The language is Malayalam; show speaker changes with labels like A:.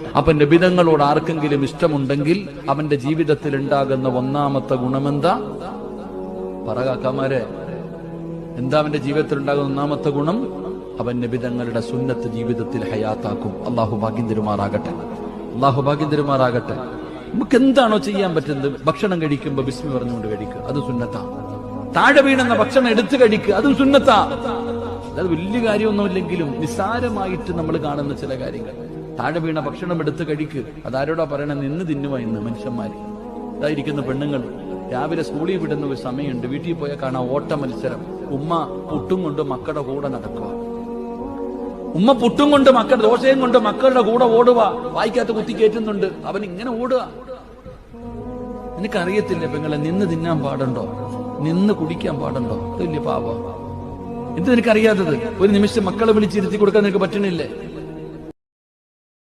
A: അപ്പൊ നബിതങ്ങളോട് ആർക്കെങ്കിലും ഇഷ്ടമുണ്ടെങ്കിൽ അവന്റെ ജീവിതത്തിൽ ഉണ്ടാകുന്ന ഒന്നാമത്തെ ഗുണമെന്താ? പറകാക്കമാരെ, എന്താ അവന്റെ ജീവിതത്തിൽ ഉണ്ടാകുന്ന ഒന്നാമത്തെ ഗുണം? അവൻ നബിതങ്ങളുടെ സുന്നത്ത് ജീവിതത്തിൽ ഹയാത്താക്കും. അള്ളാഹു ഭാഗ്യം തരുമാറാകട്ടെ, അള്ളാഹു ഭാഗ്യം തരുമാറാകട്ടെ. നമുക്ക് എന്താണോ ചെയ്യാൻ പറ്റുന്നത്, ഭക്ഷണം കഴിക്കുമ്പോ ബിസ്മി പറഞ്ഞുകൊണ്ട് കഴിക്കുക, അത് സുന്നത്താ. താഴെ വീണെന്ന ഭക്ഷണം എടുത്തു കഴിക്കുക, അതും സുന്നത്താ. അത് വലിയ കാര്യമൊന്നുമില്ലെങ്കിലും നിസ്സാരമായിട്ട് നമ്മൾ കാണുന്ന ചില കാര്യങ്ങൾ. താഴെ വീണ ഭക്ഷണം എടുത്ത് കഴിക്കുക, അതാരോടാ പറയണ? നിന്ന് തിന്നുക ഇന്ന് മനുഷ്യന്മാര്. ഇതായിരിക്കുന്ന പെണ്ണുങ്ങൾ രാവിലെ സ്കൂളിൽ വിടുന്ന ഒരു സമയമുണ്ട്, വീട്ടിൽ പോയാൽ കാണാം ഓട്ട മത്സരം. ഉമ്മ പുട്ടും കൊണ്ട് മക്കളുടെ കൂടെ നടക്കുക, ഉമ്മ പുട്ടും കൊണ്ട് മക്കളുടെ ദോശയും കൊണ്ട് മക്കളുടെ കൂടെ ഓടുക, വായിക്കാത്ത കുത്തി കയറ്റുന്നുണ്ട്, അവൻ ഇങ്ങനെ ഓടുക. എനിക്കറിയത്തില്ല പെങ്ങളെ, നിന്ന് തിന്നാൻ പാടുണ്ടോ, നിന്ന് കുടിക്കാൻ പാടുണ്ടോ? വലിയ പാപം. എന്ത് നിനക്കറിയാത്തത്? ഒരു നിമിഷം മക്കളെ വിളിച്ചിരുത്തി കൊടുക്കാൻ നിനക്ക് പറ്റണില്ലേ?